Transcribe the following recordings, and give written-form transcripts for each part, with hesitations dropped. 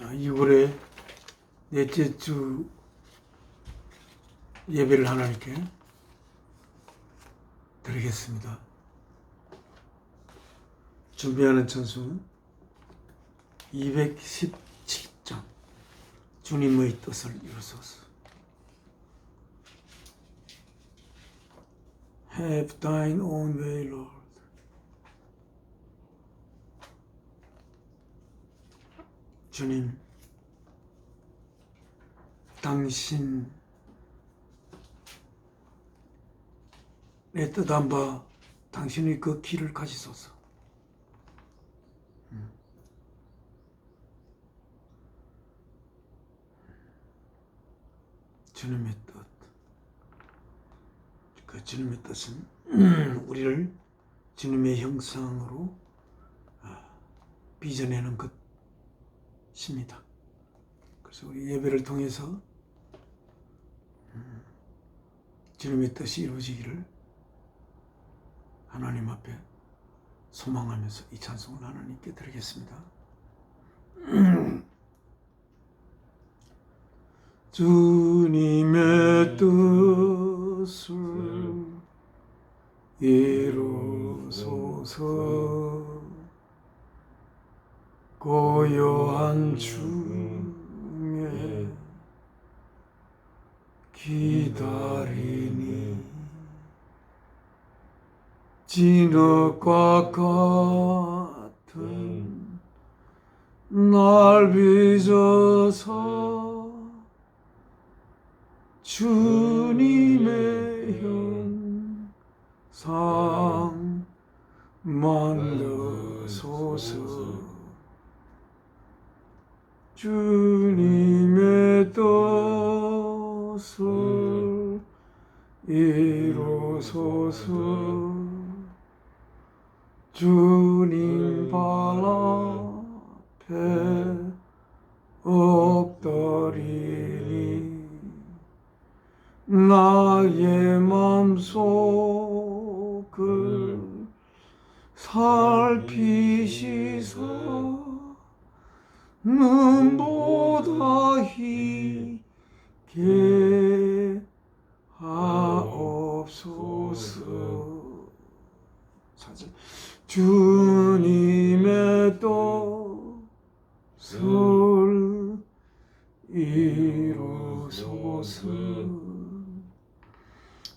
2월의 넷째 주 예배를 하나님께 드리겠습니다. 준비하는 찬송은 217장 주님의 뜻을 이루소서. Have thine own way, Lord. 주님, 당신 내 뜻한 바 당신의 그 길을 가지소서. 주님의 뜻. 그 주님의 뜻은 우리를 주님의 형상으로 빚어내는 것입니다. 그래서 우리 예배를 통해서 주님의 뜻이 이루어지기를 하나님 앞에 소망하면서 이 찬송을 하나님께 드리겠습니다. 주님의 뜻을 이루소서. 고요한 중에 기다리니 진흙과 같은 날 빚어서 주님의 형상 만드소서. 주님의 뜻을 이루소서. 주님 발 앞에 엎드리니 나의 맘속을 살피시사 눈보다 희게 하옵소서. 주님의 뜻을 이루소서.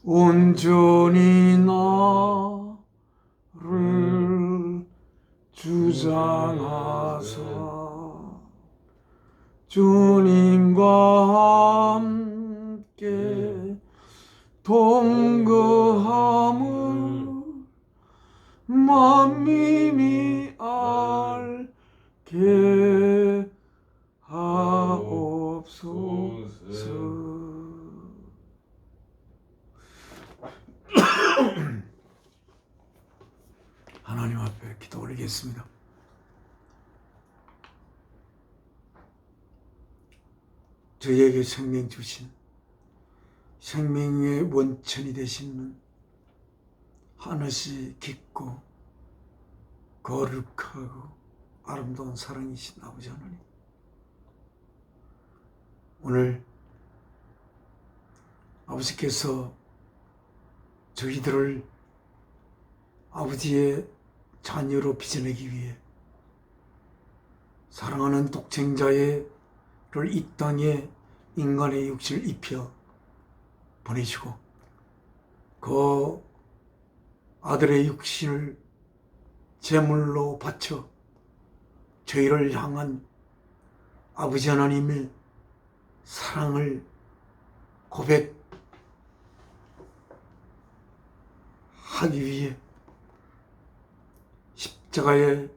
온전히 나를 주장하사 주님과 함께 동거함을 만민이 알게 하옵소서. 하나님 앞에 기도 올리겠습니다. 저희에게 생명 주신 생명의 원천이 되시는 하늘이 깊고 거룩하고 아름다운 사랑이신 아버지 하나님, 오늘 아버지께서 저희들을 아버지의 자녀로 빚어내기 위해 사랑하는 독생자를 이 땅에 인간의 육신을 입혀 보내시고 그 아들의 육신을 제물로 바쳐 저희를 향한 아버지 하나님의 사랑을 고백하기 위해 십자가에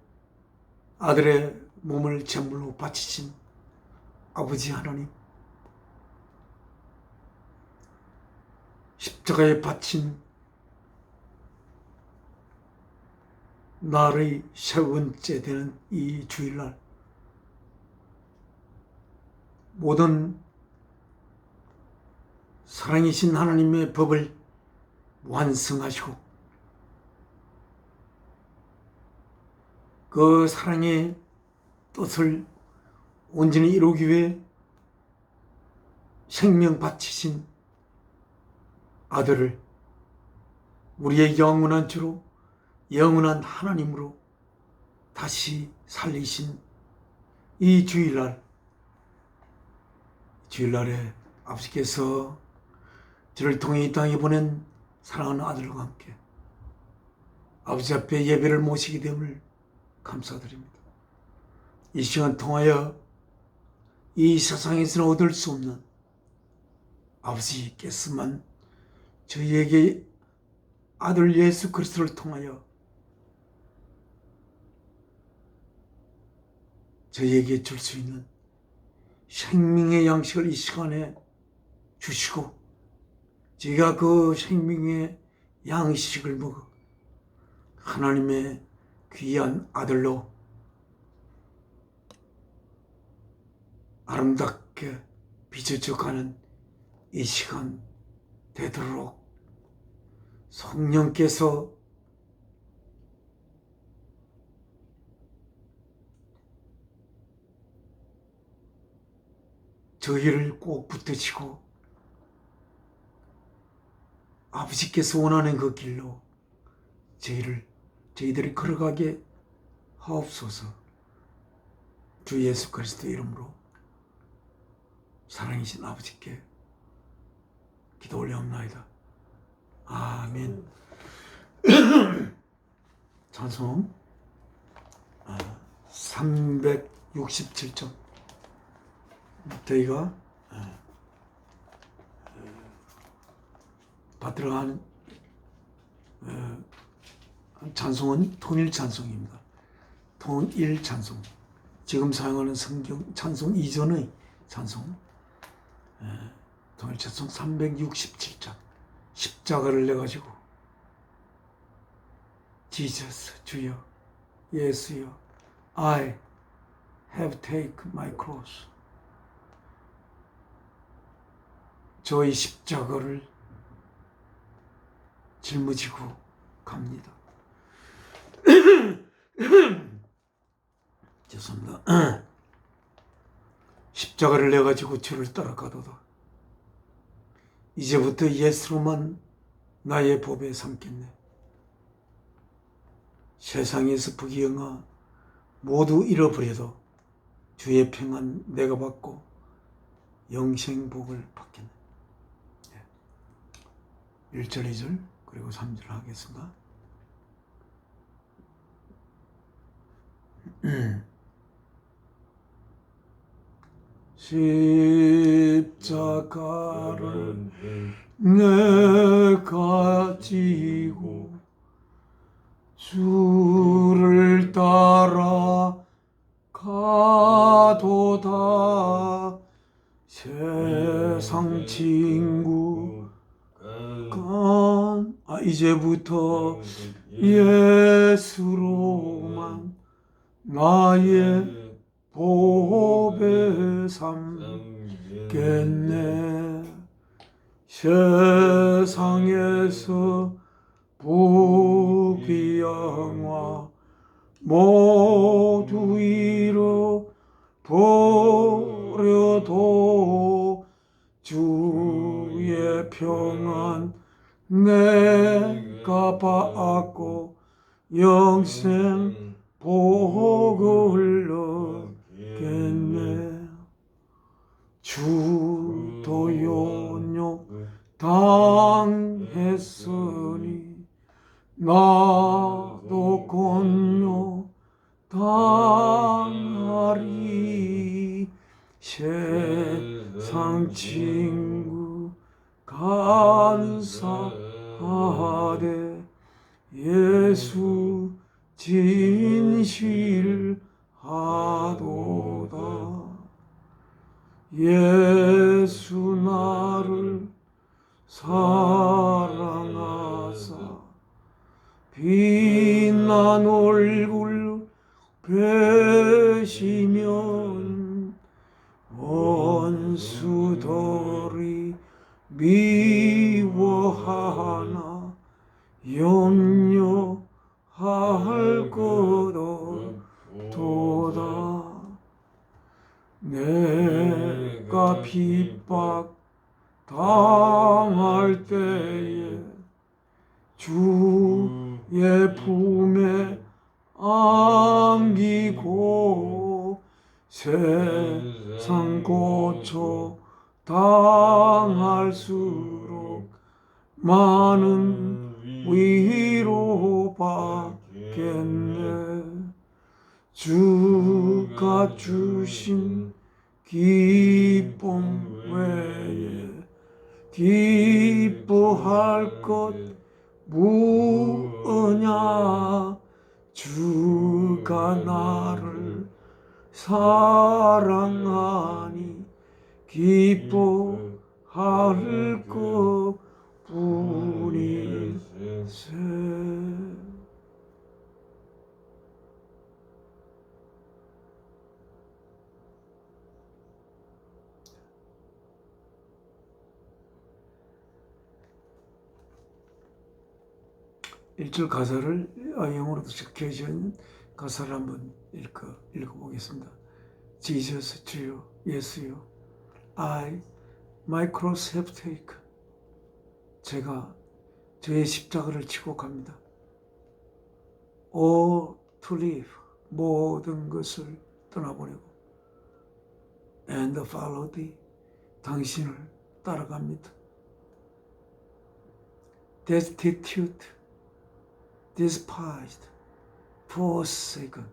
아들의 몸을 제물로 바치신 아버지 하나님, 십자가에 바친 날의 세 번째 되는 이 주일날 모든 사랑이신 하나님의 법을 완성하시고 그 사랑의 뜻을 온전히 이루기 위해 생명 바치신 아들을 우리의 영원한 주로 영원한 하나님으로 다시 살리신 이 주일날에 아버지께서 저를 통해 이 땅에 보낸 사랑하는 아들과 함께 아버지 앞에 예배를 모시게 됨을 감사드립니다. 이 시간 통하여 이 세상에서는 얻을 수 없는 아버지께서만 저희에게 아들 예수 그리스도를 통하여 저희에게 줄 수 있는 생명의 양식을 이 시간에 주시고 제가 그 생명의 양식을 먹어 하나님의 귀한 아들로 아름답게 빚어져가는 이 시간 되도록 성령께서 저희를 꼭 붙드시고 아버지께서 원하는 그 길로 저희들이 걸어가게 하옵소서. 주 예수 그리스도 이름으로 사랑이신 아버지께 기도 올려옵나이다. 아멘. 찬송 367점 저희가 받들어 가는 찬송은 통일 찬송입니다. 통일 찬송. 지금 사용하는 성경 찬송 이전의 찬송. 통일 찬송 367장. 십자가를 내 가지고 지저스 주여 예수여 I have take my cross. 저의 십자가를 짊어지고 갑니다. 죄송합니다. 십자가를 내 가지고 주를 따라가도다. 이제부터 예수로만 나의 보배 삼겠네. 세상에서 부귀영화 모두 잃어버려도 주의 평안 내가 받고 영생복을 받겠네. 1절 2절 그리고 3절 하겠습니다. 십자가를 내가 지고 주를 따라 가도다. 세상 친구 이제부터 예수로만 나의 보배 삼겠네. 세상에서 부귀영화 모두 잃어버려도 주의 평안 내가 받고 영생 복을 얻겠네. 주도 연욕 당했으니 나도 권욕 당하리. 세상 친구 간사하되 예수 진실하도다. 예수 나를 사랑하사 빛난 얼굴 뵈시면 원수들이 미워하나 염려할 것 없도다. 내가 핍박 당할 때에 주의 품에 안기고 세상 고초 당할수록 많은 위로 받겠네. 주가 주신 기쁨 외에 기뻐할 것 무엇냐. 주가 나를 사랑하니 기뻐할 것 뿐일세. 1절 가사를 영어로도 적혀진 가사를 한번 읽어보겠습니다. Jesus, 주여, 예수여, I, my cross have taken. 제가 저의 십자가를 지고 갑니다. All to live, 모든 것을 떠나보내고, and follow thee, 당신을 따라갑니다. Destitute, despised, forsaken.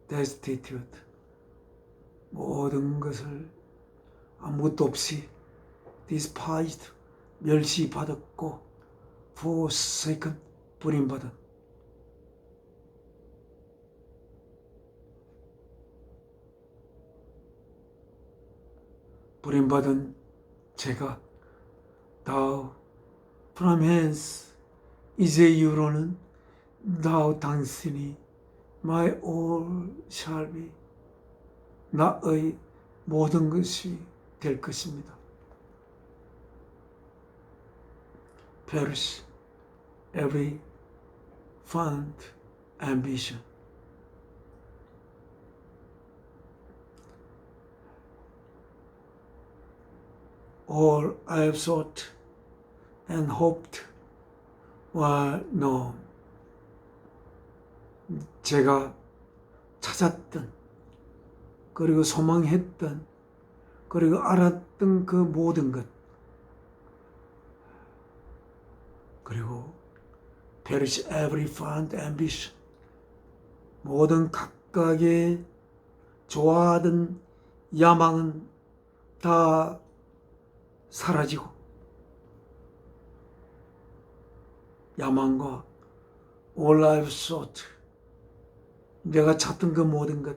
Destitute, 모든 것을 아무것도 없이, despised, 멸시받았고, forsaken, 버림받은. 버림받은 제가 thou from hence, 이제 이후로는 thou 당신이 my all shall be, 나의 모든 것이 될 것입니다. perish every fond ambition. All I have sought and hoped were known. 제가 찾았던, 그리고 소망했던, 그리고 알았던 그 모든 것, 그리고 perish every fond ambition, 모든 각각의 좋아하던 야망은 다 사라지고, 야망과 all I've sought, 내가 찾던 그 모든 것,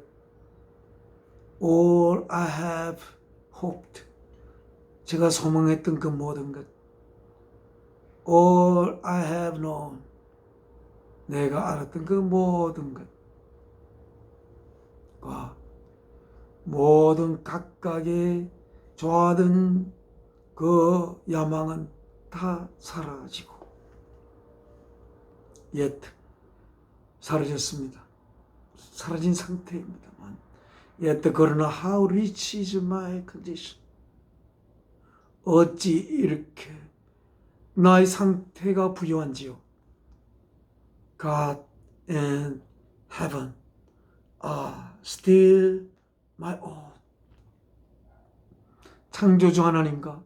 all I have hoped, 제가 소망했던 그 모든 것, all I have known, 내가 알았던 그 모든 것과 모든 각각의 좋아하던 그 야망은 다 사라지고, yet 사라졌습니다. 사라진 상태입니다만, yet 그러나 how rich is my condition, 어찌 이렇게 나의 상태가 부유한지요. God and heaven are still my own. 창조주 하나님과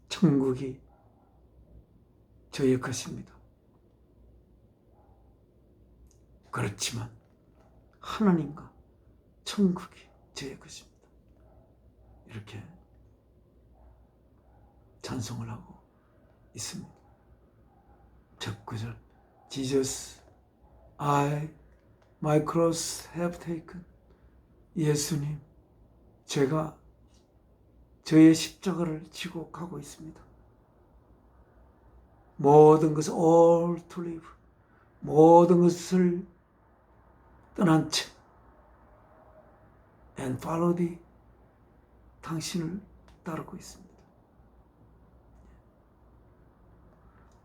천국이 저의 것입니다. 그렇지만 하나님과 천국이 저의 것입니다. 이렇게 찬송을 하고 있습니다. 첫 구절, Jesus, I, my cross have taken. 예수님, 제가 저의 십자가를 지고 가고 있습니다. 모든 것을 all to live, 모든 것을 떠난 채 and follow thee, 당신을 따르고 있습니다.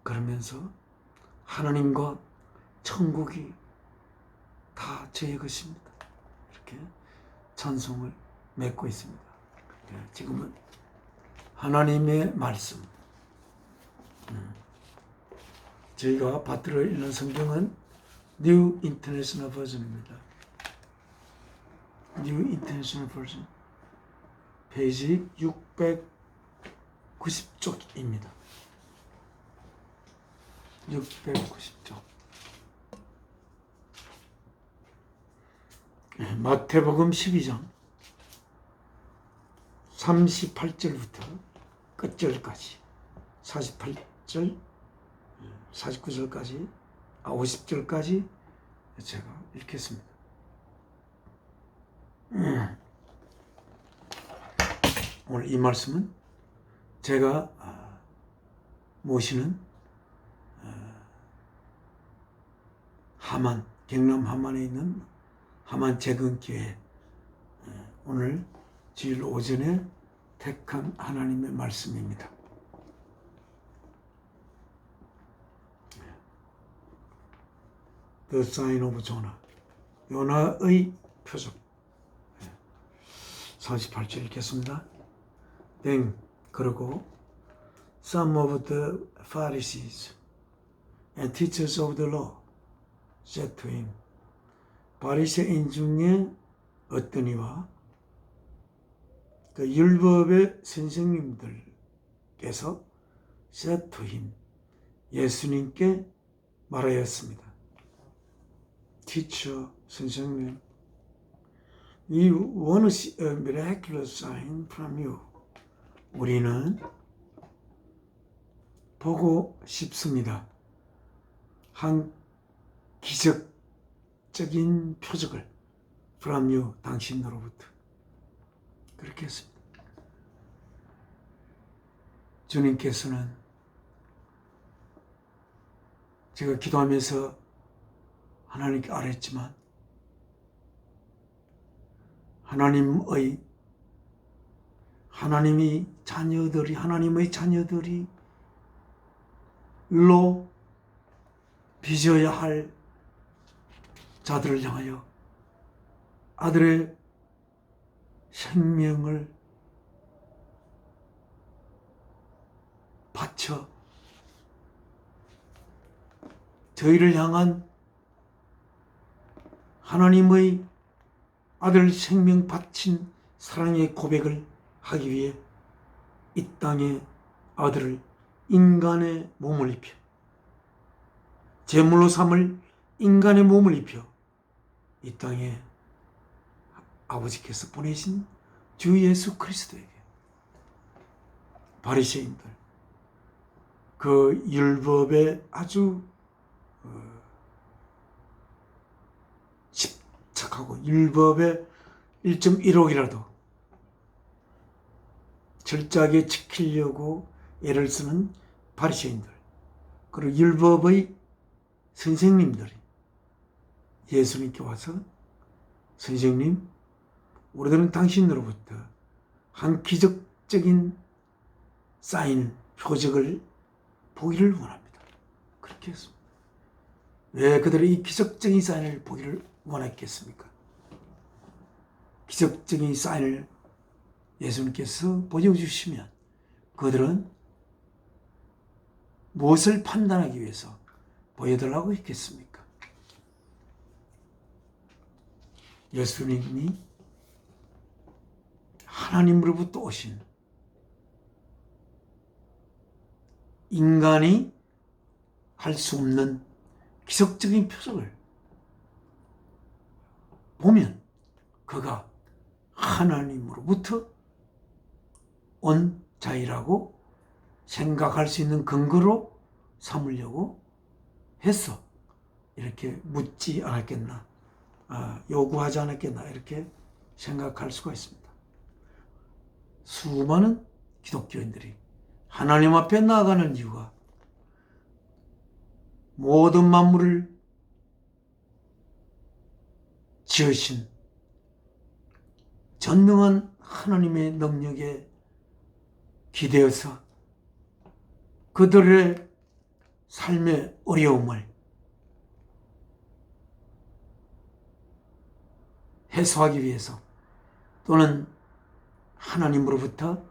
그러면서 하나님과 천국이 다 저의 것입니다. 이렇게 찬송을 맺고 있습니다. 지금은 하나님의 말씀, 저희가 받들어 있는 성경은 New International Version입니다. New International Version 페이지 690쪽입니다. 690쪽. 마태복음 12장 38절부터 끝절까지 48절 49절까지 50절까지 제가 읽겠습니다. 오늘 이 말씀은 제가 모시는 하만, 경남 하만에 있는 하만 재건교회 오늘 주일 오전에 택한 하나님의 말씀입니다. The Sign of Jonah, 요나의 표적. 38절 읽겠습니다. Then, 그러고 some of the Pharisees and teachers of the law said to him, 바리새인 중에 어떤 이와 그 율법의 선생님들께서 said to him, 예수님께 말하였습니다. Teacher, 선생님, we want to see a miraculous sign from you. 우리는 보고 싶습니다. 한 기적적인 표적을 from you, 당신으로부터. 그렇게 했습니다. 주님께서는 제가 기도하면서 하나님께 아뢰었지만 하나님의 자녀들이 로 빚어야 할 자들을 향하여 아들의 생명을 바쳐 저희를 향한 하나님의 아들 생명 바친 사랑의 고백을 하기 위해 이 땅에 아들을 인간의 몸을 입혀 제물로 삼을 인간의 몸을 입혀 이 땅에 아버지께서 보내신 주 예수 그리스도에게 바리새인들 그 율법에 아주 집착하고 율법의 1.1억이라도 철저하게 지키려고 애를 쓰는 바리새인들 그리고 율법의 선생님들이 예수님께 와서 선생님, 우리들은 당신으로부터 한 기적적인 사인, 표적을 보기를 원합니다. 그렇게 했습니다. 왜 그들이 이 기적적인 사인을 보기를 원했겠습니까? 기적적인 사인을 예수님께서 보여주시면 그들은 무엇을 판단하기 위해서 보여달라고 했겠습니까? 예수님이 하나님으로부터 오신 인간이 할 수 없는 기적적인 표적을 보면 그가 하나님으로부터 온 자이라고 생각할 수 있는 근거로 삼으려고 해서 이렇게 묻지 않았겠나, 요구하지 않았겠나 이렇게 생각할 수가 있습니다. 수많은 기독교인들이 하나님 앞에 나아가는 이유가 모든 만물을 지으신 전능한 하나님의 능력에 기대어서 그들의 삶의 어려움을 해소하기 위해서 또는 하나님으로부터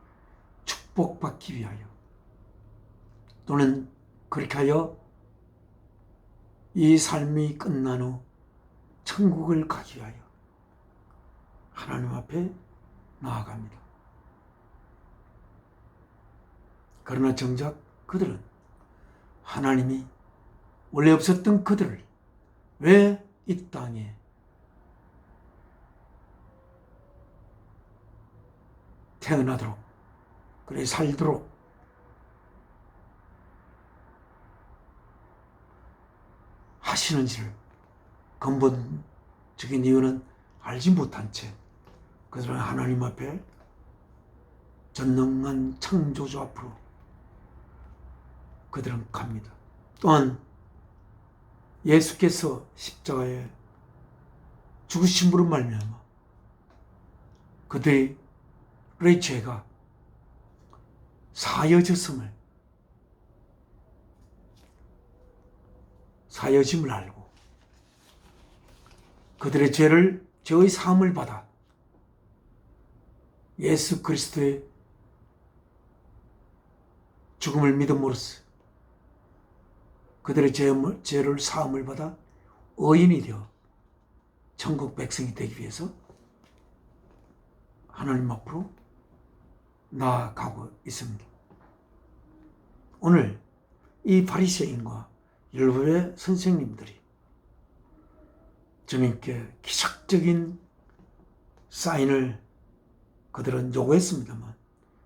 축복받기 위하여 또는 그렇게 하여 이 삶이 끝난 후 천국을 가기 위하여 하나님 앞에 나아갑니다. 그러나 정작 그들은 하나님이 원래 없었던 그들을 왜 이 땅에 태어나도록 그래 살도록 하시는지를 근본적인 이유는 알지 못한 채 그들은 하나님 앞에 전능한 창조주 앞으로 그들은 갑니다. 또한 예수께서 십자가에 죽으심으로 말미암아 그들의 죄가 사여짐을 알고 그들의 죄의 사함을 받아 예수 그리스도의 죽음을 믿음으로써 그들의 죄를 사함을 받아 의인이 되어 천국 백성이 되기 위해서 하나님 앞으로 나아가고 있습니다. 오늘 이 바리새인과 율법의 선생님들이 주님께 기적적인 사인을 그들은 요구했습니다만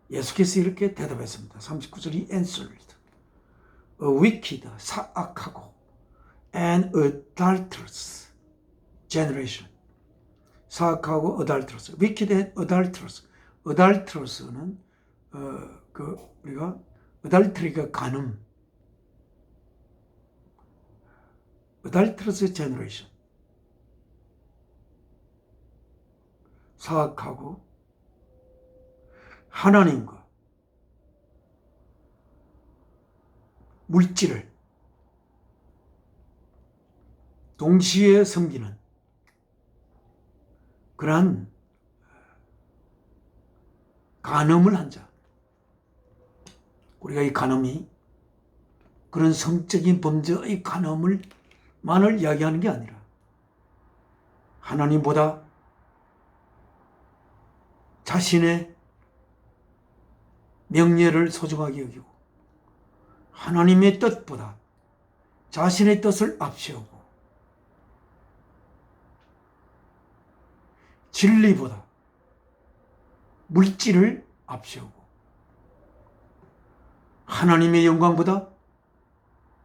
예수께서 이렇게 대답했습니다. 39절이 answered. A wicked, 사악하고 and adulterous generation. 사악하고 adulterous. wicked and adulterous. adulterous는 우리가 adultery가 간음. adulterous generation. 사악하고 하나님과 물질을 동시에 섬기는 그러한 간음을 한 자. 우리가 이 간음이 그런 성적인 범죄의 간음을만을 이야기하는 게 아니라 하나님보다 자신의 명예를 소중하게 여기고 하나님의 뜻보다 자신의 뜻을 앞세우고 진리보다 물질을 앞세우고 하나님의 영광보다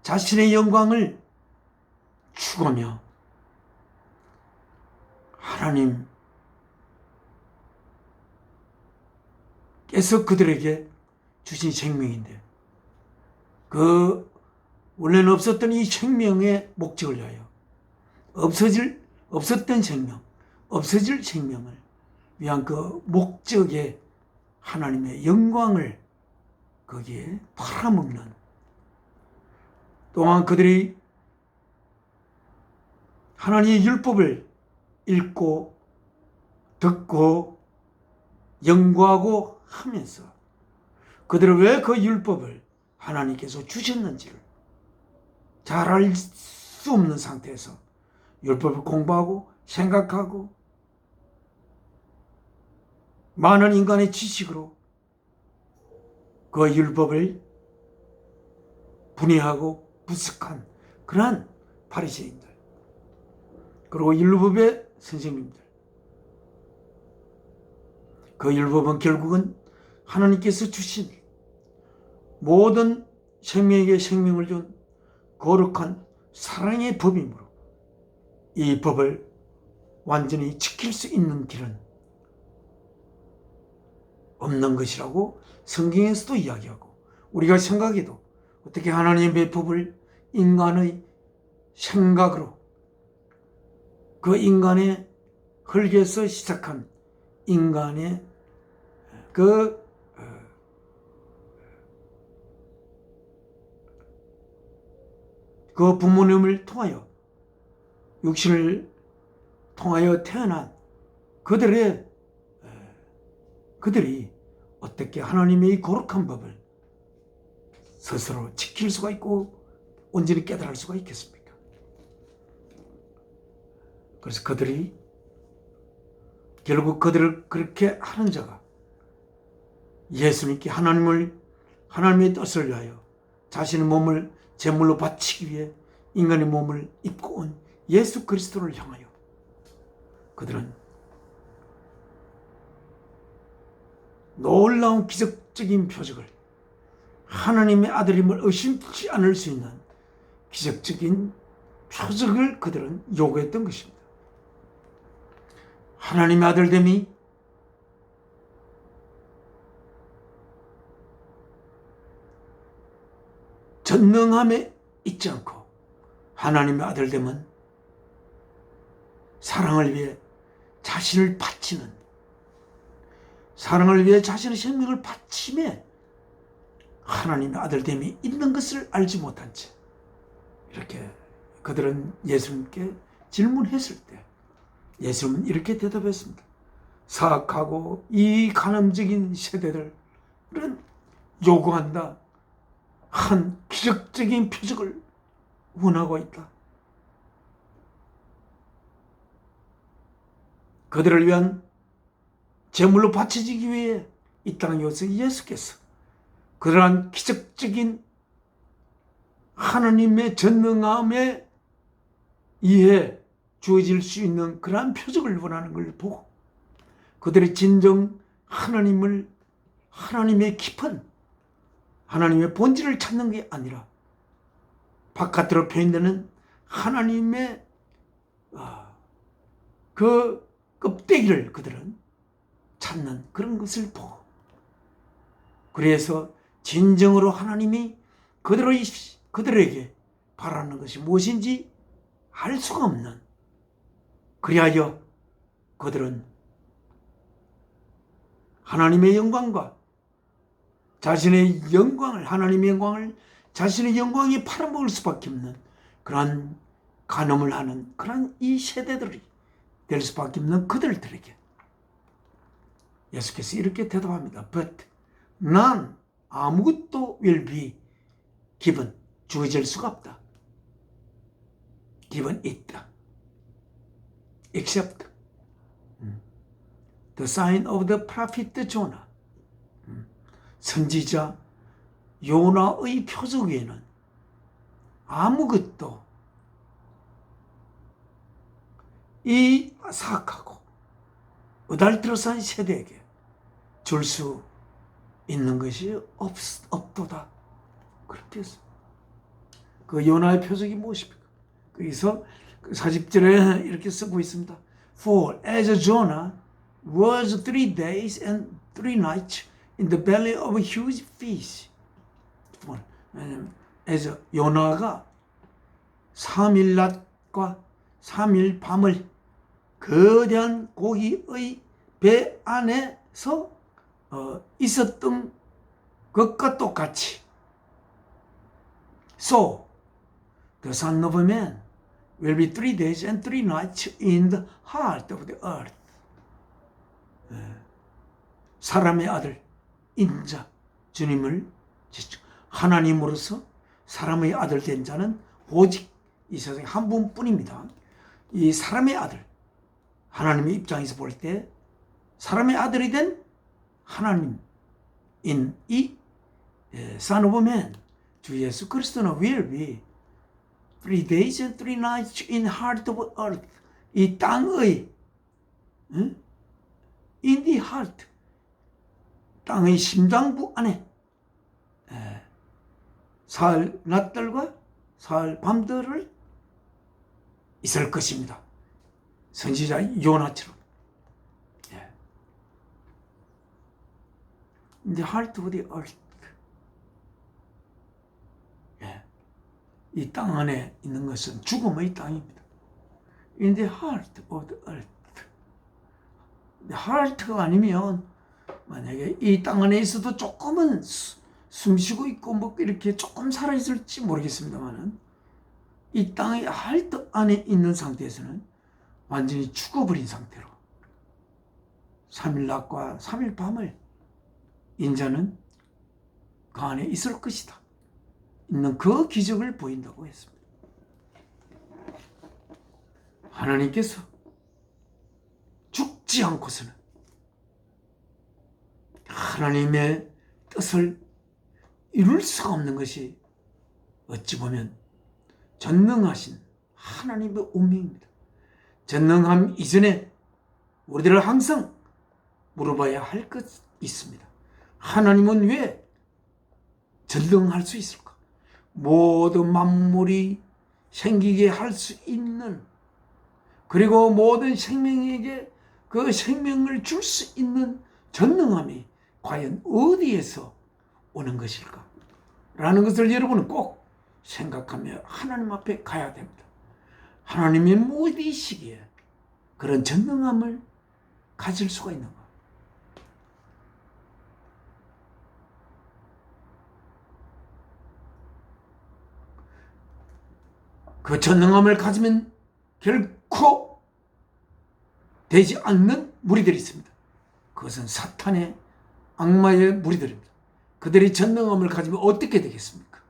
자신의 영광을 추구하며 하나님께서 그들에게 주신 생명인데 원래는 없었던 이 생명의 목적을 위하여 없었던 생명, 없어질 생명을 위한 그 목적에 하나님의 영광을 거기에 팔아먹는 또한 그들이 하나님의 율법을 읽고 듣고 연구하고 하면서 그들은 왜 그 율법을 하나님께서 주셨는지를 잘 알 수 없는 상태에서 율법을 공부하고 생각하고 많은 인간의 지식으로 그 율법을 분해하고 분석한 그러한 바리새인들 그리고 율법의 선생님들 그 율법은 결국은 하나님께서 주신 모든 생명에게 생명을 준 거룩한 사랑의 법이므로 이 법을 완전히 지킬 수 있는 길은 없는 것이라고 성경에서도 이야기하고 우리가 생각해도 어떻게 하나님의 법을 인간의 생각으로 그 인간의 흙에서 시작한 인간의 그 부모님을 통하여 육신을 통하여 태어난 그들이 어떻게 하나님의 이 거룩한 법을 스스로 지킬 수가 있고 온전히 깨달을 수가 있겠습니까? 그래서 결국 그들을 그렇게 하는 자가 예수님께 하나님의 뜻을 위하여 자신의 몸을 제물로 바치기 위해 인간의 몸을 입고 온 예수 그리스도를 향하여 그들은 놀라운 기적적인 표적을, 하나님의 아들임을 의심치 않을 수 있는 기적적인 표적을 그들은 요구했던 것입니다. 하나님의 아들됨이 전능함에 있지 않고 하나님의 아들됨은 사랑을 위해 자신을 바치는, 사랑을 위해 자신의 생명을 바침에 하나님의 아들됨이 있는 것을 알지 못한 채 이렇게 그들은 예수님께 질문했을 때 예수님은 이렇게 대답했습니다. 사악하고 이 간음적인 세대들은 요구한다 한 기적적인 표적을 원하고 있다. 그들을 위한 제물로 바쳐지기 위해 이 땅에 오신 예수께서 그러한 기적적인 하나님의 전능함에 의해 주어질 수 있는 그러한 표적을 원하는 걸 보고 그들의 진정 하나님의 깊은 하나님의 본질을 찾는 게 아니라 바깥으로 표현되는 하나님의 그 껍데기를 그들은 찾는 그런 것을 보고, 그래서 진정으로 하나님이 그들에게 바라는 것이 무엇인지 알 수가 없는, 그리하여 그들은 하나님의 영광과 자신의 영광을, 하나님의 영광을 자신의 영광에 팔아먹을 수밖에 없는 그러한 간음을 하는 그러한 이 세대들이 될 수밖에 없는 그들에게 예수께서 이렇게 대답합니다. But none, 아무것도 will be given, 주어질 수가 없다. given 있다. except the sign of the prophet Jonah. 선지자 요나의 표적 외에는 아무것도 이 사악하고 어달트러스한 세대에게 줄 수 있는 것이 없도다. 그렇게 했습니다. 그 요나의 표적이 무엇입니까? 그래서 40절에 이렇게 쓰고 있습니다. For as Jonah was 3 days and 3 nights in the belly of a huge fish. 왜냐하면 요나가 3일 낮과 3일 밤을 거대한 고기의 배 안에서 있었던 것과 똑같이 So the Son of Man will be 3 days and 3 nights in the heart of the earth. 사람의 아들 인자 주님을 하나님으로서 사람의 아들 된 자는 오직 이 세상에 한 분뿐입니다. 이 사람의 아들, 하나님의 입장에서 볼 때 사람의 아들이 된 하나님인 이 Son of Man, 주 예수 그리스도는 will be 3 days and 3 nights in heart of earth. 이 땅의 in the heart, 땅의 심장부 안에 사흘 낮들과 사흘 밤들을 있을 것입니다. 선지자 요나처럼. In the heart of the earth. 이 땅 안에 있는 것은 죽음의 땅입니다. In the heart of the earth. heart가 아니면 만약에 이 땅 안에 있어도 조금은 숨쉬고 있고 뭐 이렇게 조금 살아있을지 모르겠습니다만은 이 땅의 heart 안에 있는 상태에서는 완전히 죽어버린 상태로 3일 낮과 3일 밤을 인자는 그 안에 있을 것이다. 있는 그 기적을 보인다고 했습니다. 하나님께서 죽지 않고서는 하나님의 뜻을 이룰 수가 없는 것이 어찌 보면 전능하신 하나님의 운명입니다. 전능함 이전에 우리들은 항상 물어봐야 할 것이 있습니다. 하나님은 왜 전능할 수 있을까? 모든 만물이 생기게 할 수 있는, 그리고 모든 생명에게 그 생명을 줄 수 있는 전능함이 과연 어디에서 오는 것일까? 라는 것을 여러분은 꼭 생각하며 하나님 앞에 가야 됩니다. 하나님의 무엇이기에 그런 전능함을 가질 수가 있는가? 그 전능함을 가지면 결코 되지 않는 무리들이 있습니다. 그것은 사탄의 악마의 무리들입니다. 그들이 전능함을 가지면 어떻게 되겠습니까?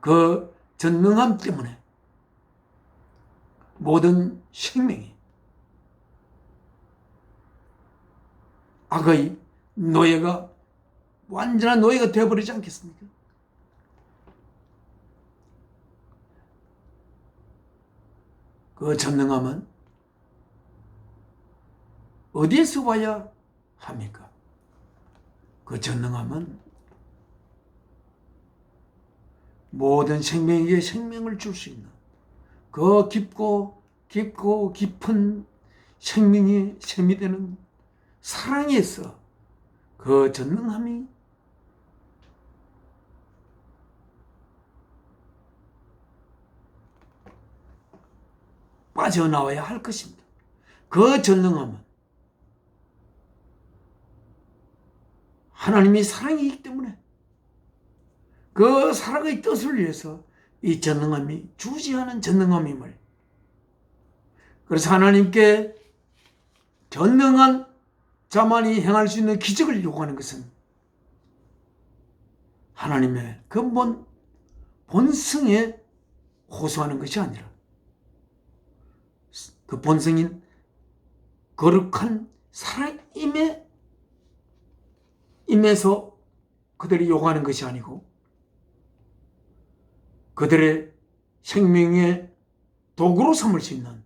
그 전능함 때문에 모든 생명이 악의 노예가, 완전한 노예가 되어버리지 않겠습니까? 그 전능함은 어디에서 와야 합니까? 그 전능함은 모든 생명에게 생명을 줄 수 있는 그 깊고 깊은 생명이 셈이 되는 사랑에서 그 전능함이 빠져나와야 할 것입니다. 그 전능함은 하나님이 사랑이기 때문에 그 사랑의 뜻을 위해서 이 전능함이 주지하는 전능함임을, 그래서 하나님께 전능한 자만이 행할 수 있는 기적을 요구하는 것은 하나님의 근본 본성에 호소하는 것이 아니라 그 본성인 거룩한 살아임에서 그들이 요구하는 것이 아니고 그들의 생명의 도구로 삼을 수 있는,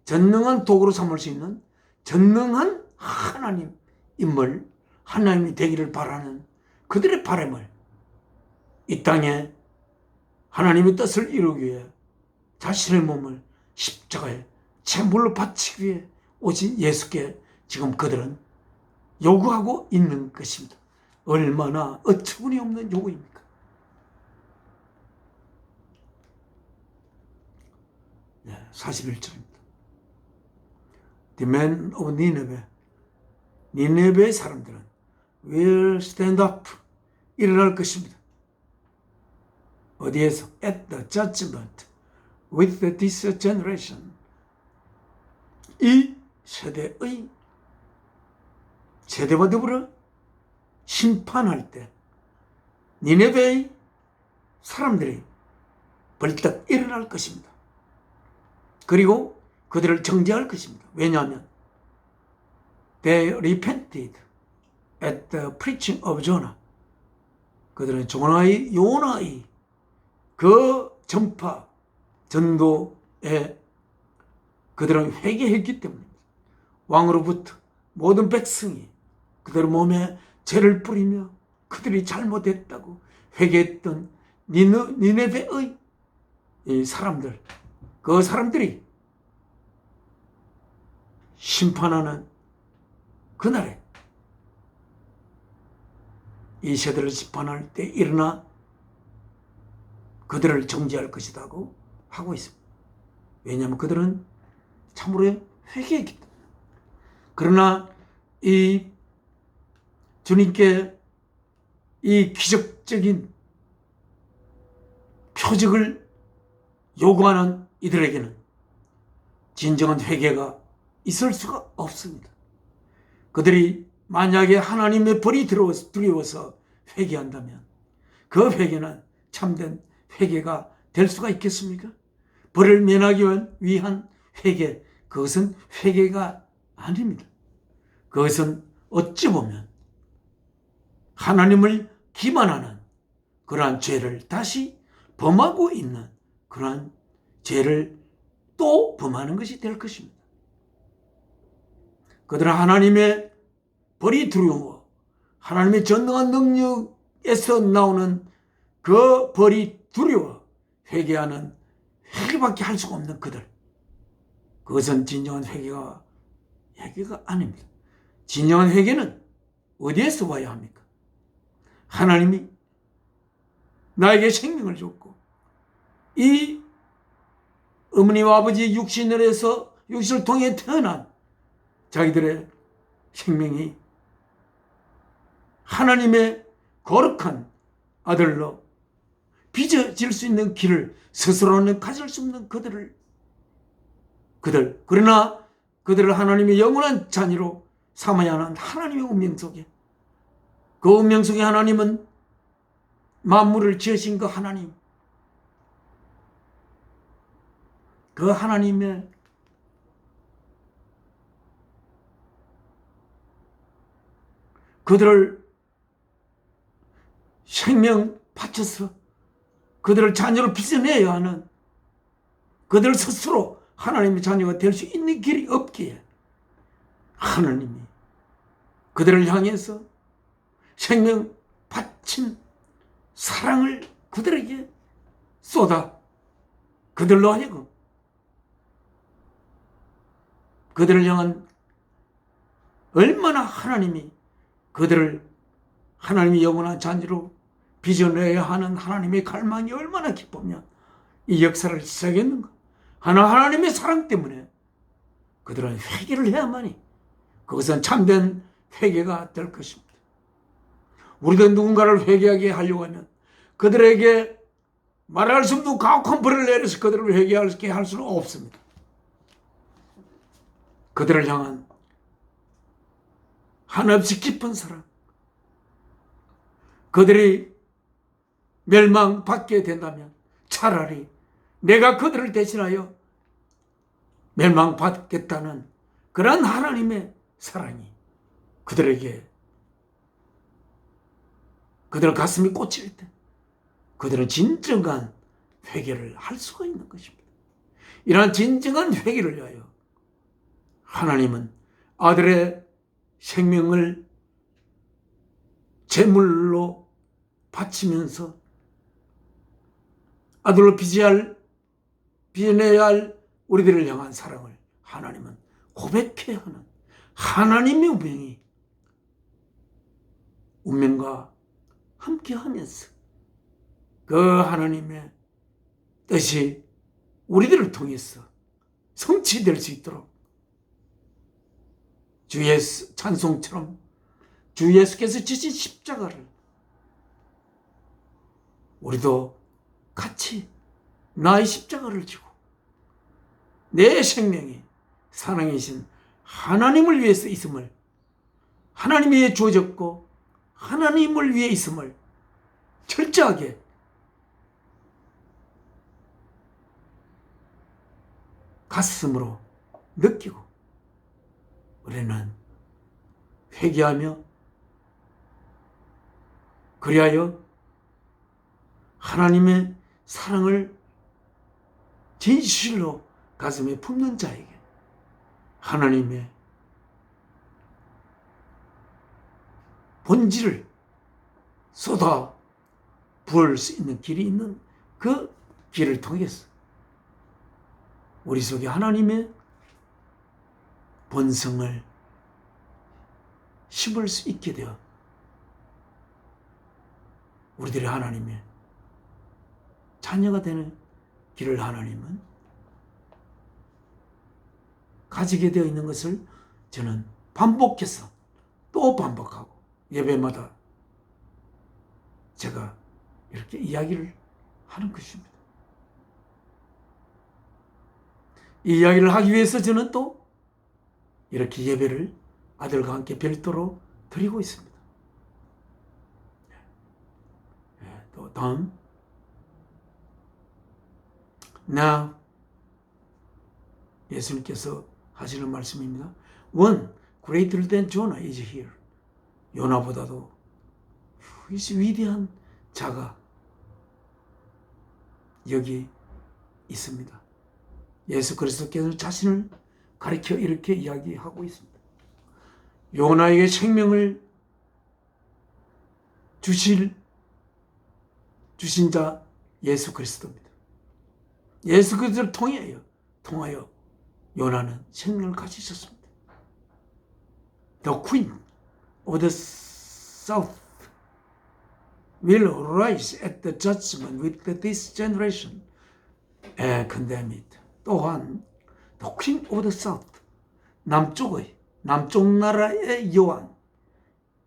전능한 도구로 삼을 수 있는 전능한 하나님임을, 하나님이 되기를 바라는 그들의 바람을 이 땅에 하나님의 뜻을 이루기 위해 자신의 몸을 십자가에 제물로 바치기 위해 오신 예수께 지금 그들은 요구하고 있는 것입니다. 얼마나 어처구니 없는 요구입니까? 41절입니다. The men of Nineveh, 니네베의 사람들은 will stand up, 일어날 것입니다. 어디에서? At the judgment with this generation, 이 세대와 더불어 심판할 때 니네베의 사람들이 벌떡 일어날 것입니다. 그리고 그들을 정죄할 것입니다. 왜냐하면 they repented at the preaching of Jonah, 그들은 요나의 그 전파 전도에 그들은 회개했기 때문입니다. 왕으로부터 모든 백성이 그들 몸에 죄를 뿌리며 그들이 잘못했다고 회개했던 니네베의 이 사람들, 그 사람들이 심판하는 그날에 이 세대를 심판할 때 일어나 그들을 정죄할 것이라고 하고 있습니다. 왜냐하면 그들은 참으로 회개했기 때문에. 그러나 이 주님께 이 기적적인 표적을 요구하는 이들에게는 진정한 회개가 있을 수가 없습니다. 그들이 만약에 하나님의 벌이 두려워서 회개한다면 그 회개는 참된 회개가 될 수가 있겠습니까? 벌을 면하기 위한 회개, 그것은 회개가 아닙니다. 그것은 어찌 보면 하나님을 기만하는 그러한 죄를 다시 범하고 있는 그러한 죄를 또 범하는 것이 될 것입니다. 그들은 하나님의 벌이 두려워 하나님의 전능한 능력에서 나오는 그 벌이 두려워 회개밖에 할 수가 없는 그들. 그것은 진정한 회개가 아닙니다. 진정한 회개는 어디에서 와야 합니까? 하나님이 나에게 생명을 줬고 이 어머니와 아버지 육신을 통해 태어난 자기들의 생명이 하나님의 거룩한 아들로 빚어질 수 있는 길을 스스로는 가질 수 없는 그러나 그들을 하나님의 영원한 자녀로 삼아야 하는 하나님의 운명 속에, 그 운명 속에 하나님은 만물을 지으신 그 하나님, 그 하나님의 그들을 생명 바쳐서 그들을 자녀로 빚어내야 하는, 그들 스스로 하나님의 자녀가 될 수 있는 길이 없기에 하나님이 그들을 향해서 생명 바친 사랑을 그들에게 쏟아 그들로 하여금 그들을 향한 얼마나 하나님이 그들을 하나님의 영원한 자녀로 빚어내야 하는 하나님의 갈망이 얼마나 기쁘면 이 역사를 시작했는가. 하나님의 사랑 때문에 그들은 회개를 해야만이 그것은 참된 회개가 될 것입니다. 우리도 누군가를 회개하게 하려고 하면 그들에게 말할 수 없는 가혹한 벌을 내려서 그들을 회개하게 할 수는 없습니다. 그들을 향한 한없이 깊은 사랑, 그들이 멸망받게 된다면 차라리 내가 그들을 대신하여 멸망받겠다는 그런 하나님의 사랑이 그들에게, 그들 가슴이 꽂힐 때 그들은 진정한 회개를 할 수가 있는 것입니다. 이러한 진정한 회개를 위하여 하나님은 아들의 생명을 제물로 바치면서 아들로 빚어내야 할 우리들을 향한 사랑을 하나님은 고백해야 하는 하나님의 운명과 함께하면서 그 하나님의 뜻이 우리들을 통해서 성취될 수 있도록 주 예수 찬송처럼 주 예수께서 지신 십자가를 우리도 같이 나의 십자가를 지고 내 생명이 사랑이신 하나님을 위해서 있음을, 하나님 위해 주어졌고 하나님을 위해 있음을 철저하게 가슴으로 느끼고 우리는 회개하며 그리하여 하나님의 사랑을 진실로 가슴에 품는 자에게 하나님의 본질을 쏟아 부을 수 있는 길이 있는 그 길을 통해서 우리 속에 하나님의 본성을 심을 수 있게 되어 우리들이 하나님의 자녀가 되는 길을 하나님은 가지게 되어 있는 것을 저는 반복해서 또 반복하고 예배마다 제가 이렇게 이야기를 하는 것입니다. 이 이야기를 하기 위해서 저는 또 이렇게 예배를 아들과 함께 별도로 드리고 있습니다. 또 다음, Now 예수님께서 하시는 말씀입니다. One greater than Jonah is here. 요나보다도 위대한 자가 여기 있습니다. 예수 그리스도께서 자신을 가리켜 이렇게 이야기하고 있습니다. 요나에게 생명을 주신 자 예수 그리스도입니다. 예수 그리스도를 통하여 요나는 생명을 가지셨습니다. The queen of the south will rise at the judgment with this generation and condemn it. 또한 the queen of the south, 남쪽 나라의 여왕이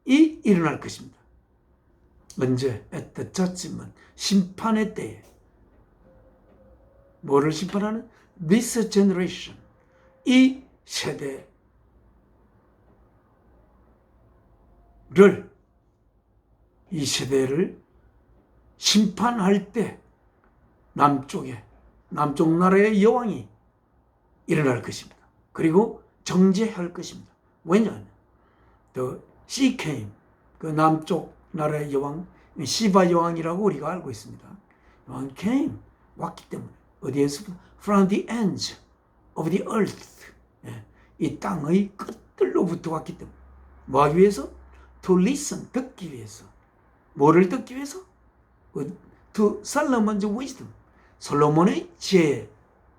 일어날 것입니다. 언제? at the judgment, 심판의 때에. 뭐를 심판하는? This generation, 이 세대를 심판할 때 남쪽 나라의 여왕이 일어날 것입니다. 그리고 정죄할 것입니다. 왜냐하면 The sea came, 그 남쪽 나라의 여왕, 시바 여왕이라고 우리가 알고 있습니다. 여왕 came, 왔기 때문에. 어디에서? From the ends of the earth. 이 땅의 끝들로부터 왔기 때문에. 뭐 하기 위해서? To listen, 듣기 위해서. 뭐를 듣기 위해서? To Solomon's wisdom, 솔로몬의 지혜에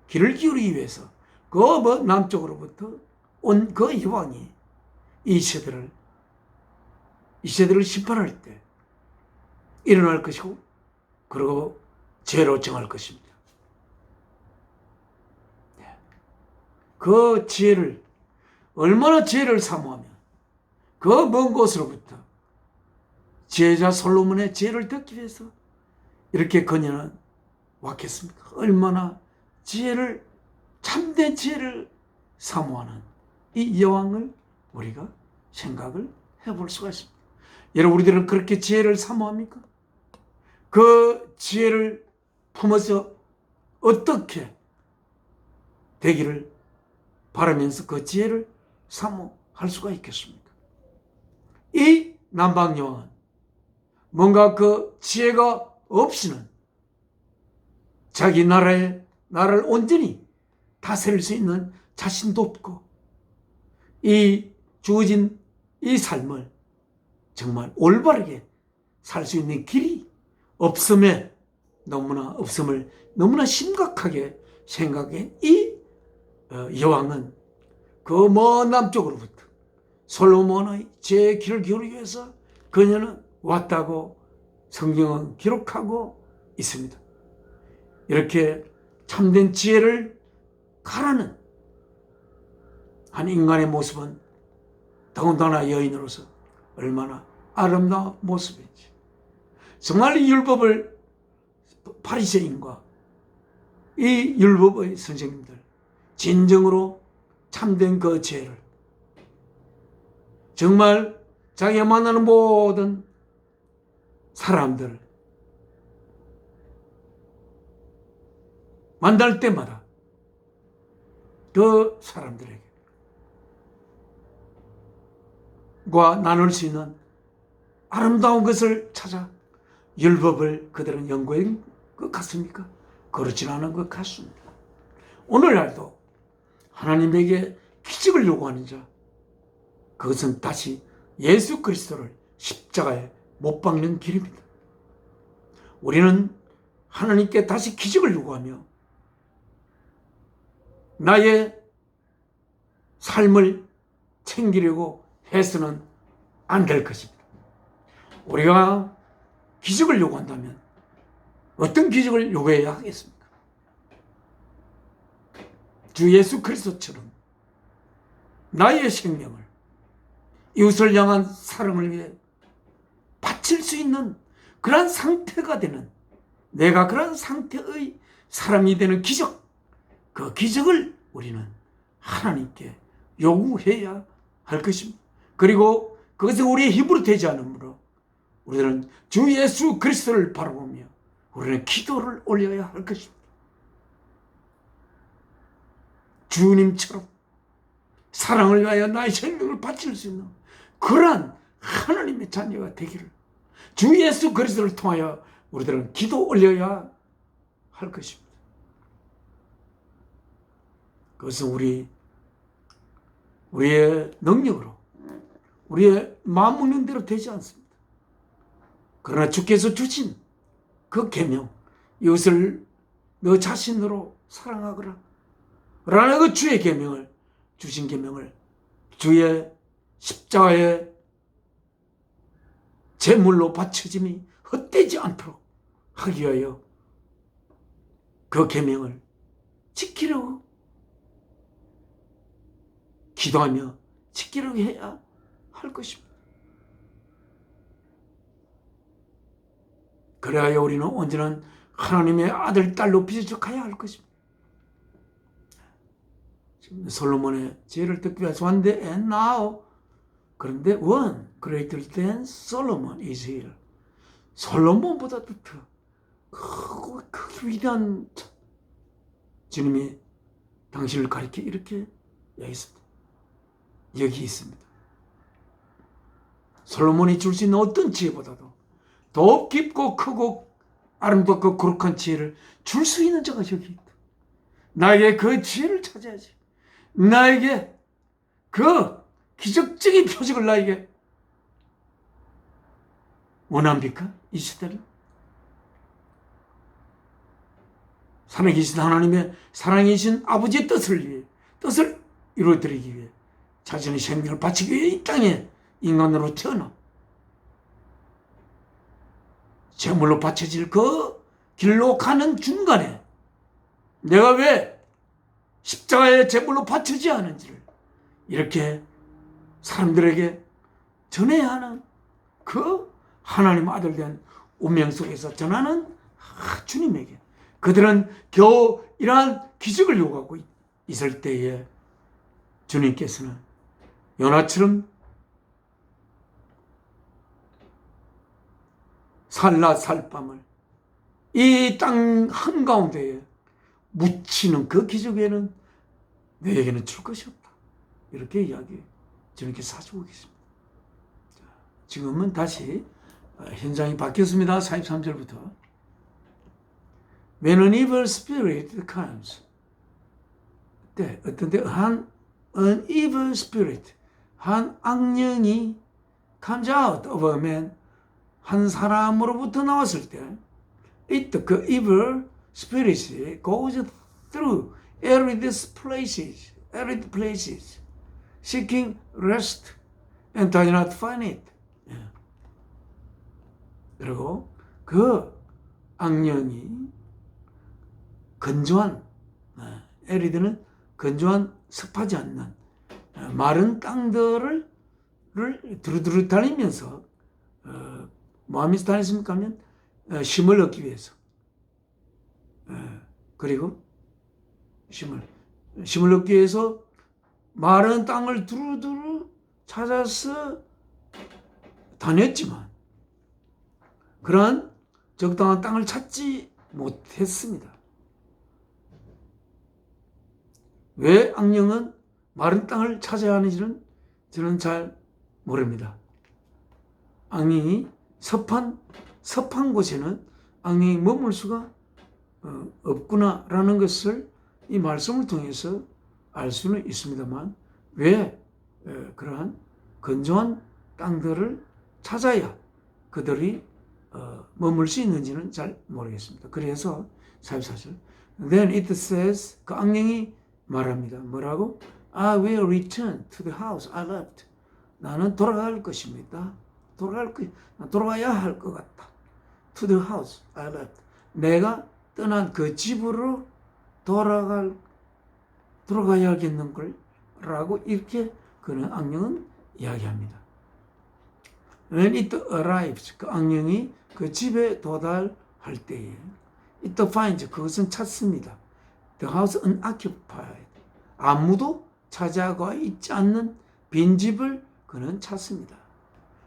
귀를 기울이기 위해서. 그 남쪽으로부터 온 그 여왕이 이 세대를 심판할 때 일어날 것이고, 그리고 죄로 정할 것입니다. 그 지혜를, 얼마나 지혜를 사모하면 그 먼 곳으로부터 지혜자 솔로몬의 지혜를 듣기 위해서 이렇게 그녀는 왔겠습니까? 얼마나 참된 지혜를 사모하는 이 여왕을 우리가 생각을 해볼 수가 있습니다. 여러분, 우리들은 그렇게 지혜를 사모합니까? 그 지혜를 품어서 어떻게 되기를 바라면서 그 지혜를 사모할 수가 있겠습니까? 이 남방여왕은 뭔가 그 지혜가 없이는 자기 나라를 온전히 다스릴 수 있는 자신도 없고, 이 주어진 이 삶을 정말 올바르게 살 수 있는 길이 없음을 너무나 심각하게 생각해 이 여왕은 그 먼 남쪽으로부터 솔로몬의 지혜의 귀를 기울이기 위해서 그녀는 왔다고 성경은 기록하고 있습니다. 이렇게 참된 지혜를 가라는 한 인간의 모습은 더군다나 여인으로서 얼마나 아름다운 모습인지. 정말 이 율법을 바리새인과 이 율법의 선생님들, 진정으로 참된 그 지혜를 정말 자기가 만나는 모든 사람들을 만날 때마다 그 사람들에게 나눌 수 있는 아름다운 것을 찾아 율법을 그들은 연구한 것 같습니까? 그렇진 않은 것 같습니다. 오늘날도 하나님에게 기적을 요구하는 자, 그것은 다시 예수 그리스도를 십자가에 못 박는 길입니다. 우리는 하나님께 다시 기적을 요구하며 나의 삶을 챙기려고 해서는 안 될 것입니다. 우리가 기적을 요구한다면 어떤 기적을 요구해야 하겠습니까? 주 예수 그리스도처럼 나의 생명을 이웃을 향한 사랑을 위해 바칠 수 있는 그런 상태가 되는, 내가 그런 상태의 사람이 되는 기적, 그 기적을 우리는 하나님께 요구해야 할 것입니다. 그리고 그것은 우리의 힘으로 되지 않으므로 우리들은 주 예수 그리스도를 바라보며 우리는 기도를 올려야 할 것입니다. 주님처럼 사랑을 위하여 나의 생명을 바칠 수 있는 그러한 하나님의 자녀가 되기를 주 예수 그리스도를 통하여 우리들은 기도 올려야 할 것입니다. 그것은 우리의 능력으로 우리의 마음 먹는 대로 되지 않습니다. 그러나 주께서 주신 그 계명, 이것을 너 자신으로 사랑하거라 라는 그 주의 계명을, 주신 계명을 주의 십자가의 제물로 바쳐짐이 헛되지 않도록 하기 위하여 그 계명을 지키려고 기도하며 지키려고 해야 할 것입니다. 그래야 우리는 온전한 하나님의 아들, 딸로 빚어져가야 할 것입니다. 지금 솔로몬의 지혜를 듣기 위해서 왔는데 and now 그런데 one greater than Solomon is here. 솔로몬보다 더 그 위대한 주님이 당신을 가리켜 이렇게 얘기했습니다. 여기 있습니다. 솔로몬이 줄 수 있는 어떤 지혜보다도 더 깊고 크고 아름답고 거룩한 지혜를 줄 수 있는 자가 여기 있다. 나에게 그 지혜를 찾아야지. 나에게 그 기적적인 표적을 나에게 원합니까? 이 시대를? 살아계신 하나님의 사랑이신 아버지의 뜻을 이루어드리기 위해 자신의 생명을 바치기 위해 이 땅에 인간으로 태어나 제물로 바쳐질 그 길로 가는 중간에 내가 왜 십자가의 제물로 바치지 않은지를 이렇게 사람들에게 전해야 하는 그 하나님 아들 된 운명 속에서 전하는 주님에게 그들은 겨우 이러한 기적을 요구하고 있을 때에 주님께서는 요나처럼 살라살밤을 이 땅 한가운데에 묻히는 그 기적에는 너에게는 줄 것이 없다. 이렇게 주님께서 하시고 계십니다. 지금은 다시 현장이 바뀌었습니다. 43절부터 When an evil spirit comes 어떤 때 an evil spirit 한 악령이 comes out of a man 한 사람으로부터 나왔을 때 그 evil spirit goes through arid places seeking rest and does not find it. 그리고 그 악령이 건조한 에리드는 건조한 습하지 않는 마른 땅들을 두루두루 다니면서 뭐 하면서 다녔습니까 하면 쉼을 얻기 위해서 그리고 쉼을 얻기 위해서 마른 땅을 두루두루 찾아서 다녔지만 그러한 적당한 땅을 찾지 못했습니다. 왜 악령은 마른 땅을 찾아야 하는지는 저는 잘 모릅니다. 악령이 섭한 곳에는 악령이 머물 수가 없구나라는 것을 이 말씀을 통해서 알 수는 있습니다만 왜 그러한 건조한 땅들을 찾아야 그들이 머물 수 있는지는 잘 모르겠습니다. 그래서 44절 Then it says 그 악령이 말합니다. 뭐라고? I will return to the house I left. 나는 돌아갈 것입니다. 돌아가야 할 것 같다. To the house I left. 내가 떠난 그 집으로 돌아가야겠는 걸 라고 이렇게 그는 악령은 이야기합니다. When it arrives 그 악령이 그 집에 도달할 때에 it finds 그것은 찾습니다. The house unoccupied 아무도 차지하고 있지 않는 빈집을 그는 찾습니다.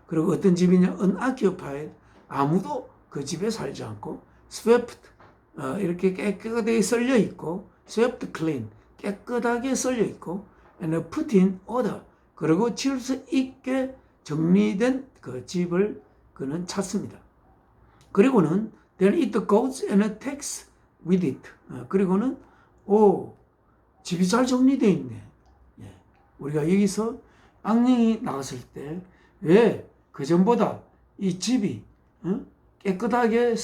그리고 어떤 집이냐? unoccupied, 아무도 그 집에 살지 않고, swept, 이렇게 깨끗하게 썰려 있고, swept clean, 깨끗하게 썰려 있고, and put in order, 그리고 지을 수 있게 정리된 그 집을 그는 찾습니다. 그리고는 then it goes and takes with it. 그리고는 집이 잘 정리되어 있네. 우리가 여기서 앙령이 나왔을 때 왜 그전보다 이 집이 깨끗하게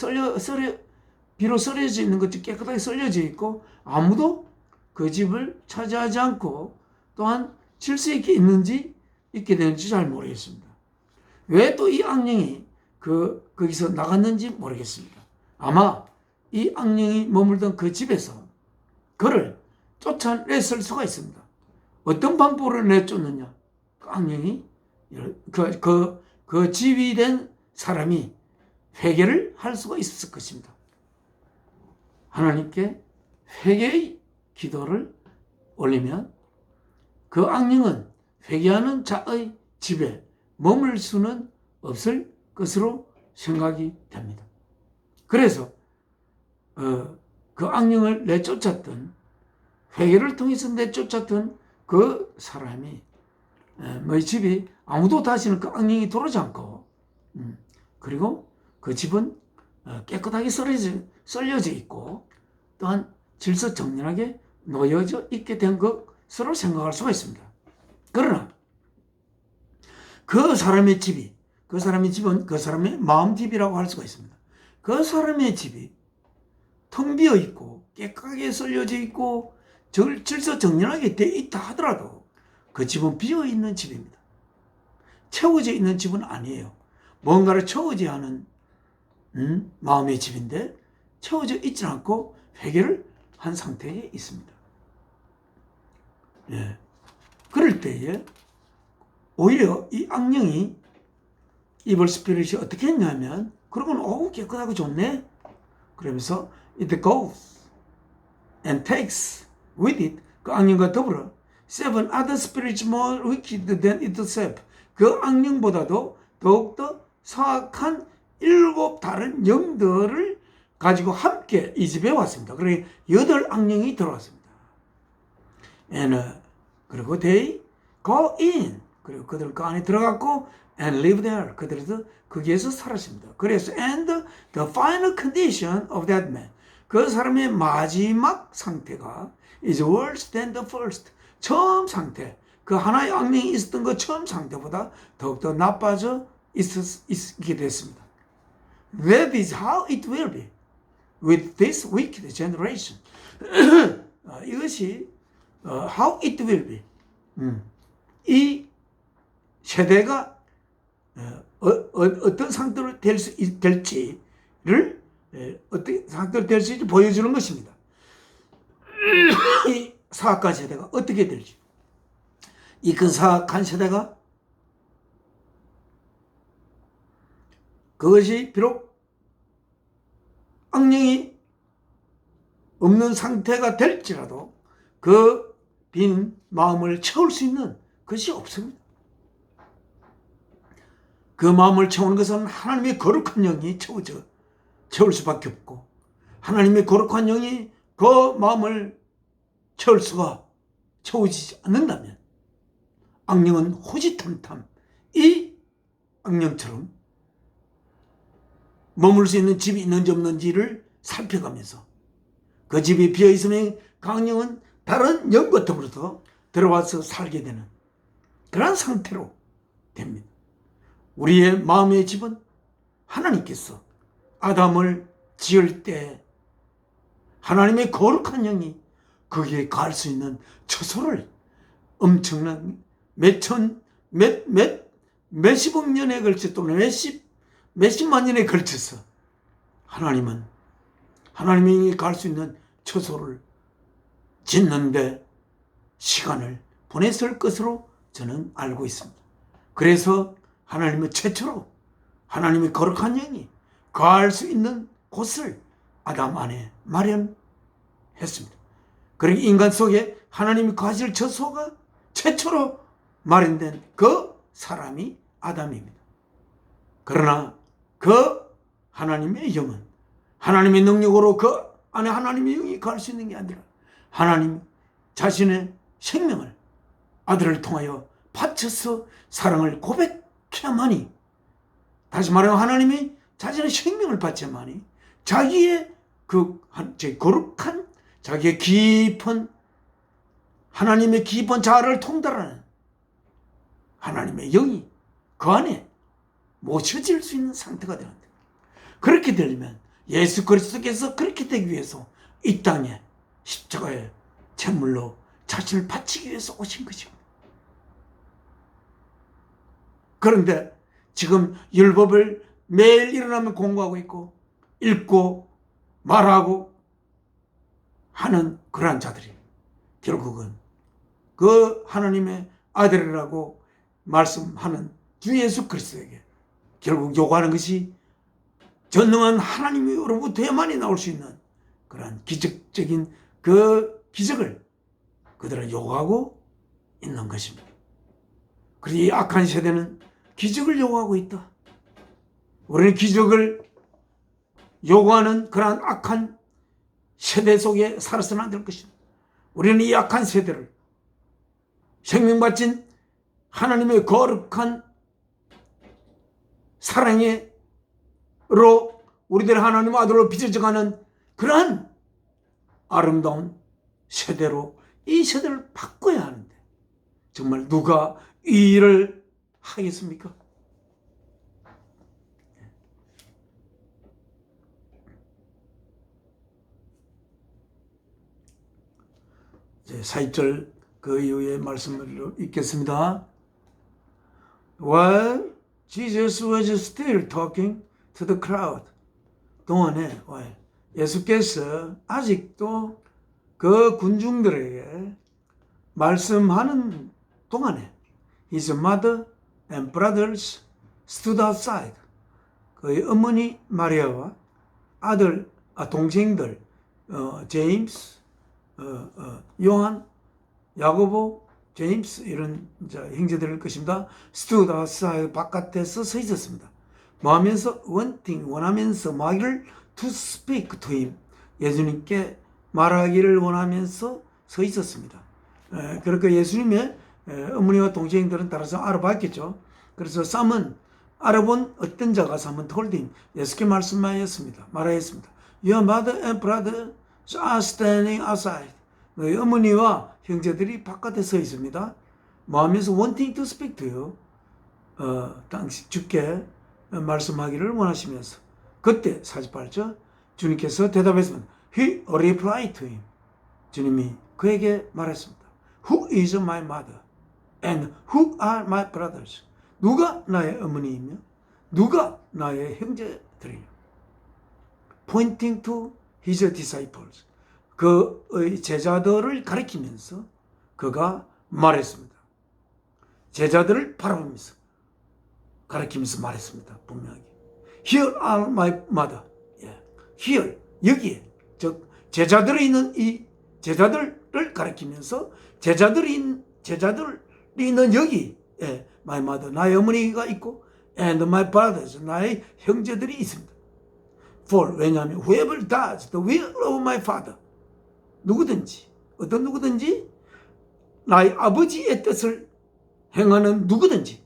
비로 썰려져 있는 것이 깨끗하게 썰려져 있고 아무도 그 집을 차지하지 않고 또한 질서 있게 있게 되는지 잘 모르겠습니다. 왜 또 이 앙령이 거기서 나갔는지 모르겠습니다. 아마 이 앙령이 머물던 그 집에서 그를 쫓아냈을 수가 있습니다. 어떤 방법으로 내쫓느냐? 그 앙령이 그 집이 된 사람이 회개를 할 수가 있었을 것입니다. 하나님께 회개의 기도를 올리면 그 앙령은 회개하는 자의 집에 머물 수는 없을 것으로 생각이 됩니다. 그래서 그 앙령을 내쫓았던, 회개를 통해서 내쫓았던 그 사람이 이 집이 아무도 다시는 그 앙령이 들어오지 않고, 그리고 그 집은 깨끗하게 썰려져 있고 또한 질서 정연하게 놓여져 있게 된 것으로 생각할 수가 있습니다. 그러나 그 사람의 집은 그 사람의 마음집이라고 할 수가 있습니다. 그 사람의 집이 텅 비어 있고 깨끗하게 썰려져 있고 질서 정연하게 되어 있다 하더라도 그 집은 비어 있는 집입니다. 채워져 있는 집은 아니에요. 뭔가를 채워져야 하는 마음의 집인데 채워져 있지 않고 회개를 한 상태에 있습니다. 그럴 때에 오히려 이 앙령이 이블 스피릿이 어떻게 했냐면, 그러고는 깨끗하고 좋네 그러면서 it goes and takes with it, 그 앙령과 더불어 seven other spirits more wicked than itself, 그 앙령보다도 더욱더 사악한 7 다른 영들을 가지고 함께 이 집에 왔습니다. 그러니 8 앙령이 들어왔습니다. 그리고 they go in, 그리고 그들 그 안에 들어갔고 and live there, 그들도 거기에서 살았습니다. 그래서 and the final condition of that man, 그 사람의 마지막 상태가 is worse than the first, 처음 상태, 그 하나의 앙령이 있었던 그 처음 상태보다 더욱더 나빠져 있게 됐습니다. That is how it will be with this wicked generation. 이것이 how it will be, 이 세대가 어떤 상태로 될지를 어떤 상태로 될 수 있을지 보여주는 것입니다. 이 사악한 세대가 어떻게 될지, 이 큰 사악한 세대가 그것이 비록 앙령이 없는 상태가 될지라도 그 빈 마음을 채울 수 있는 것이 없습니다. 그 마음을 채우는 것은 하나님의 거룩한 영이 채울 수밖에 없고, 하나님의 거룩한 영이 그 마음을 채우지 않는다면 앙령은 호시탐탐 이 앙령처럼 머물 수 있는 집이 있는지 없는지를 살펴가면서 그 집이 비어있으면 그 앙령은 다른 영과 더불어서 들어와서 살게 되는 그런 상태로 됩니다. 우리의 마음의 집은 하나님께서 아담을 지을 때 하나님의 거룩한 영이 거기에 갈 수 있는 처소를 엄청난 몇십억 년에 걸쳐 또는 몇십만 년에 걸쳐서 하나님이 갈 수 있는 처소를 짓는데 시간을 보냈을 것으로 저는 알고 있습니다. 그래서 하나님은 최초로 하나님의 거룩한 영이 거할 수 있는 곳을 아담 안에 마련했습니다. 그러니 인간 속에 하나님이 거하실 처소가 최초로 마련된 그 사람이 아담입니다. 그러나 그 하나님의 영은 하나님의 능력으로 그 안에 하나님의 영이 갈 수 있는 게 아니라 하나님 자신의 생명을 아들을 통하여 바쳐서 사랑을 고백해야만이, 다시 말하면 하나님이 자신의 생명을 바쳐야만이 자기의 거룩한 자기의 깊은 하나님의 깊은 자아를 통달하는 하나님의 영이 그 안에 모셔질 수 있는 상태가 되는데, 그렇게 되려면 예수 그리스도께서 그렇게 되기 위해서 이 땅에 십자가의 제물로 자신을 바치기 위해서 오신 것입니다. 그런데 지금 율법을 매일 일어나면 공부하고 있고 읽고 말하고 하는 그러한 자들이 결국은 그 하나님의 아들이라고 말씀하는 주 예수 그리스도에게 결국 요구하는 것이 전능한 하나님으로부터야만이 나올 수 있는 그러한 기적적인 그 기적을 그들은 요구하고 있는 것입니다. 그래서 이 악한 세대는 기적을 요구하고 있다. 우리는 기적을 요구하는 그러한 악한 세대 속에 살아서는 안 될 것입니다. 우리는 이 악한 세대를 생명 바친 하나님의 거룩한 사랑으로 우리들의 하나님 아들로 빚어져가는 그러한 아름다운 세대로 이 세대를 바꿔야 하는데 정말 누가 이 일을 하겠습니까? 이제 4절 그 이후의 말씀을 읽겠습니다. While Jesus was still talking to the crowd, 동안에 예수께서 아직도 그 군중들에게 말씀하는 동안에 His mother and brothers stood outside. 그의 어머니 마리아와 동생들 제임스, 요한, 야고보, 제임스 이런 형제들일 것입니다. stood outside 바깥에서 서 있었습니다. 뭐 하면서 원하면서 마귀를 to speak to him, 예수님께 말하기를 원하면서 서 있었습니다. 그러니까 예수님의 어머니와 동생들은 따라서 알아봤겠죠. 그래서 쌈은 알아본 어떤 자가 쌈은 told him, 예수께 말하였습니다. Your mother and brother are standing outside. 너희 어머니와 형제들이 바깥에 서 있습니다. 뭐 하면서 wanting to speak to you, 당시 주께 말씀하기를 원하시면서, 그때 48절 주님께서 대답했습니다. He replied to him. 주님이 그에게 말했습니다. Who is my mother and who are my brothers? 누가 나의 어머니이며 누가 나의 형제들이냐? Pointing to his disciples. 그의 제자들을 가리키면서 그가 말했습니다. 제자들을 바라보면서 가리키면서 말했습니다. 분명하게. Here are my mother. Here, 여기에, 즉 제자들이 있는 이 제자들을 가리키면서 제자들이 있는 여기에 my mother, 나의 어머니가 있고 and my brothers, 나의 형제들이 있습니다. For, 왜냐하면 whoever does the will of my father, 누구든지, 어떤 누구든지 나의 아버지의 뜻을 행하는 누구든지,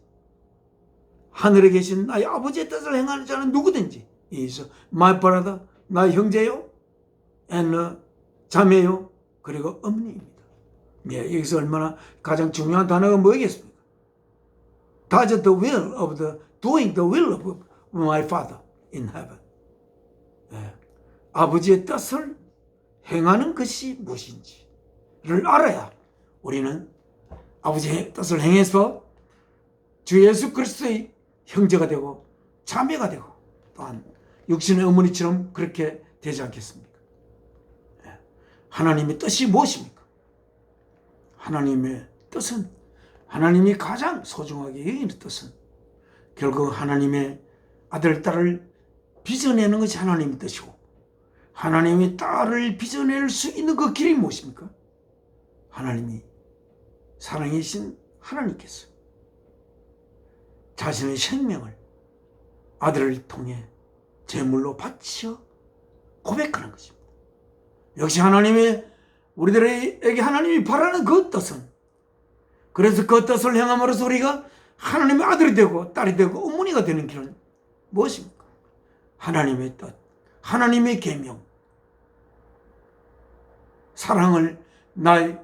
하늘에 계신 나의 아버지의 뜻을 행하는 자는 누구든지 is my brother, 나의 형제요, and 자매요, 그리고 어머니입니다. 여기서 얼마나 가장 중요한 단어가 뭐겠습니까? Does the will of doing the will of my father in heaven. 아버지의 뜻을 행하는 것이 무엇인지를 알아야 우리는 아버지의 뜻을 행해서 주 예수 그리스도의 형제가 되고 자매가 되고 또한 육신의 어머니처럼 그렇게 되지 않겠습니까? 하나님의 뜻이 무엇입니까? 하나님의 뜻은, 하나님이 가장 소중하게 여기는 뜻은 결국 하나님의 아들, 딸을 빚어내는 것이 하나님의 뜻이고, 하나님의 딸을 빚어낼 수 있는 그 길이 무엇입니까? 하나님이 사랑이신 하나님께서 자신의 생명을 아들을 통해 제물로 바치어 고백하는 것입니다. 역시 우리들에게 하나님이 바라는 그 뜻은, 그래서 그 뜻을 행함으로써 우리가 하나님의 아들이 되고 딸이 되고 어머니가 되는 길은 무엇입니까? 하나님의 뜻, 하나님의 계명, 사랑을 나의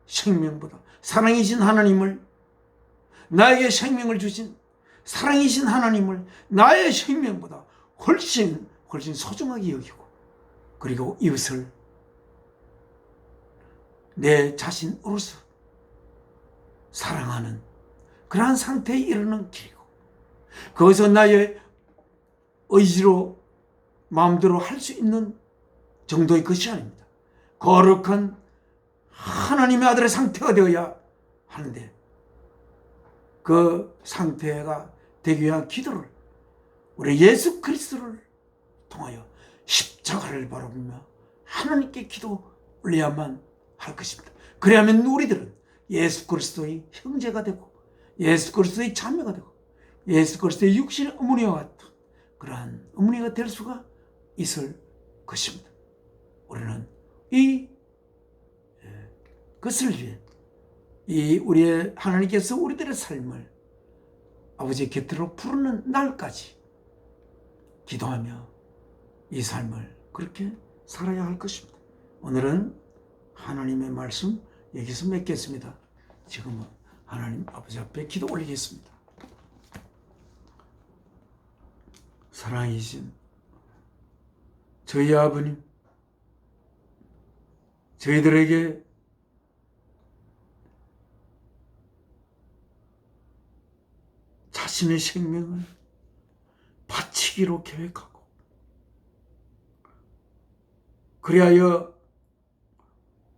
생명보다, 사랑이신 하나님을, 나에게 생명을 주신 사랑이신 하나님을 나의 생명보다 훨씬 소중하게 여기고, 그리고 이웃을 내 자신으로서 사랑하는 그러한 상태에 이르는 길이고, 그것은 나의 의지로 마음대로 할 수 있는 정도의 것이 아닙니다. 거룩한 하나님의 아들의 상태가 되어야 하는데, 그 상태가 되기 위한 기도를 우리 예수 그리스도를 통하여 십자가를 바라보며 하나님께 기도 올려야만 할 것입니다. 그래야만 우리들은 예수 그리스도의 형제가 되고 예수 그리스도의 자매가 되고 예수 그리스도의 육신의 어머니와 같은 그러한 어머니가 될 수가 있을 것입니다. 우리는 그것을 위해 우리의 하나님께서 우리들의 삶을 아버지의 곁으로 부르는 날까지 기도하며 이 삶을 그렇게 살아야 할 것입니다. 오늘은 하나님의 말씀 여기서 맺겠습니다. 지금은 하나님 아버지 앞에 기도 올리겠습니다. 사랑이신 저희 아버님, 저희들에게 자신의 생명을 바치기로 계획하고, 그리하여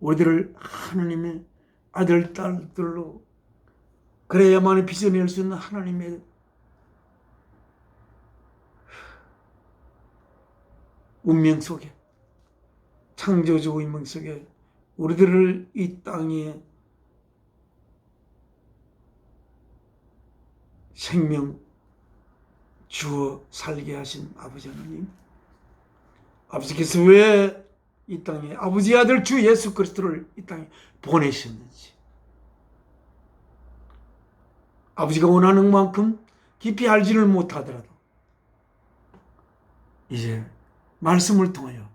우리들을 하나님의 아들, 딸들로 그래야만 빚어낼 수 있는 하나님의 운명 속에, 창조주 운명 속에 우리들을 이 땅에 생명 주어 살게 하신 아버지 하나님, 아버지께서 왜 이 땅에 아버지의 아들 주 예수 그리스도를 이 땅에 보내셨는지, 아버지가 원하는 만큼 깊이 알지를 못하더라도 이제 말씀을 통하여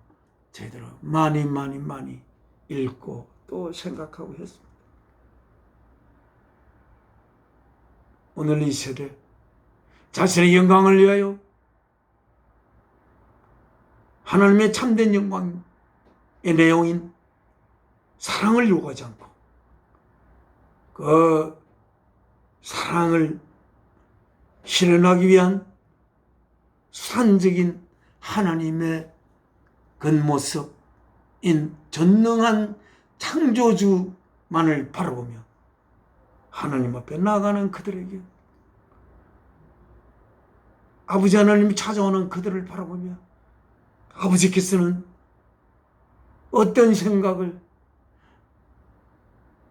저희들은 많이 읽고 또 생각하고 했습니다. 오늘 이 세대 자신의 영광을 위하여 하나님의 참된 영광의 내용인 사랑을 요구하지 않고 그 사랑을 실현하기 위한 수단적인 하나님의 겉모습인 전능한 창조주만을 바라보며 하나님 앞에 나아가는 그들에게, 아버지 하나님이 찾아오는 그들을 바라보며 아버지께서는 어떤 생각으로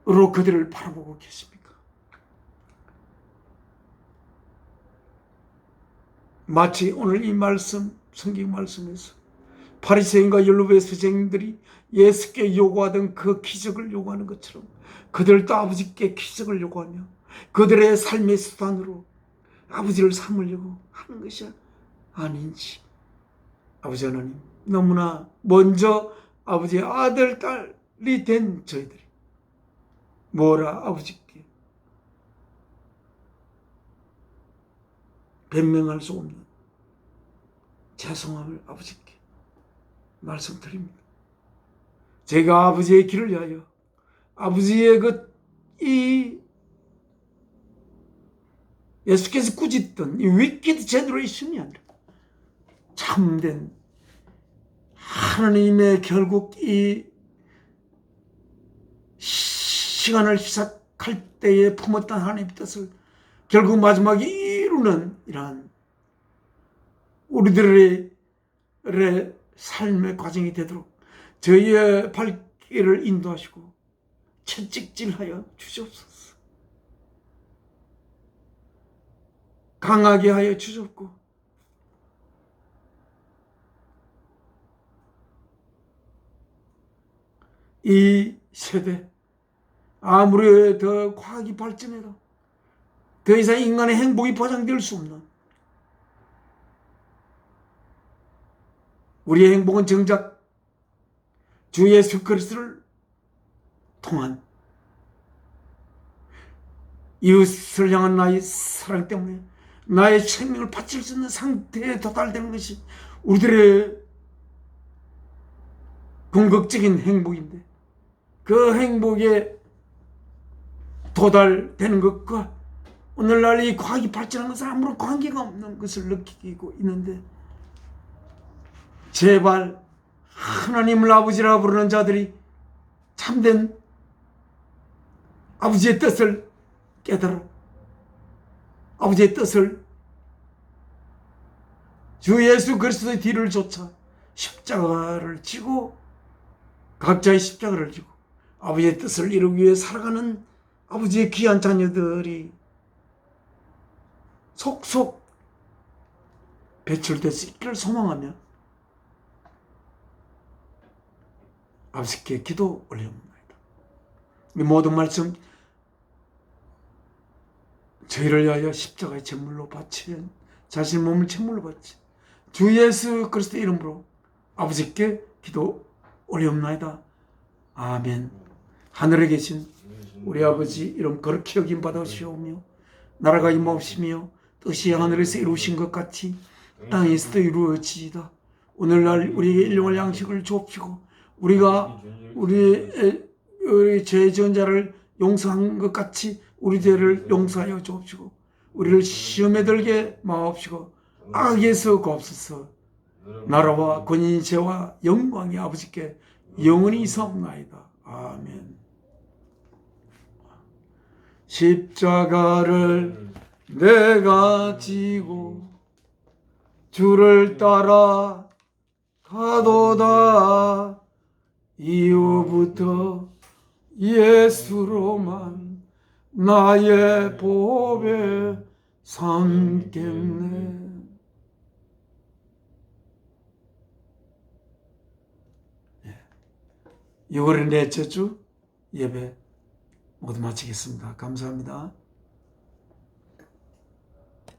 그들을 바라보고 계십니까? 마치 오늘 이 말씀, 성경 말씀에서 바리새인과 율법의 선생님들이 예수께 요구하던 그 기적을 요구하는 것처럼 그들도 아버지께 기적을 요구하며 그들의 삶의 수단으로 아버지를 삼으려고 하는 것이 아닌지, 아버지 하나님, 너무나 먼저 아버지의 아들, 딸이 된 저희들이 뭐라 아버지께 변명할 수 없는 죄송함을 아버지께 말씀드립니다. 제가 아버지의 길을 위하여 아버지의 예수께서 꾸짖던 이 위키드 제너레이션이 아니라 참된 하나님의 결국 이 시간을 시작할 때에 품었던 하나님의 뜻을 결국 마지막에 이루는 이러한 우리들의 삶의 과정이 되도록 저희의 발길을 인도하시고 채찍질하여 주시옵소서. 강하게 하여 주셨고 이 세대 아무리 더 과학이 발전해도 더 이상 인간의 행복이 보장될 수 없는, 우리의 행복은 정작 주 예수 그리스도를 통한 이웃을 향한 나의 사랑 때문에 나의 생명을 바칠 수 있는 상태에 도달되는 것이 우리들의 궁극적인 행복인데, 그 행복에 도달되는 것과 오늘날 이 과학이 발전한 것은 아무런 관계가 없는 것을 느끼고 있는데, 제발 하나님을 아버지라 부르는 자들이 참된 아버지의 뜻을 깨달아 아버지의 뜻을 주 예수 그리스도의 뒤를 쫓아 십자가를 지고 각자의 십자가를 지고 아버지의 뜻을 이루기 위해 살아가는 아버지의 귀한 자녀들이 속속 배출될 수 있기를 소망하며 아버지께 기도 올려옵니다. 이 모든 말씀 저희를 위하여 십자가의 제물로 바친 자신의 몸을 제물로 바친 주 예수 그리스도의 이름으로 아버지께 기도 올려옵나이다. 아멘. 하늘에 계신 우리 아버지 이름 거룩히 여김 받으시오며 나라가 임하옵시며 뜻이 하늘에서 이루어진 것 같이 땅에서도 이루어지이다. 오늘날 우리에게 일용할 양식을 주옵시고 우리가 우리 죄 지은 자를 용서한 것 같이 우리 죄를 용서하여 주옵시고 우리를 시험에 들게 마옵시고 악에서 구하옵소서. 나라와 권위 죄와 영광이 아버지께 영원히 있사옵나이다. 아멘. 십자가를 내가 지고 주를 따라 가도다. 이후부터 예수로만 나의 보배 삼겠네. 6월의 넷째 주 예배 모두 마치겠습니다. 감사합니다.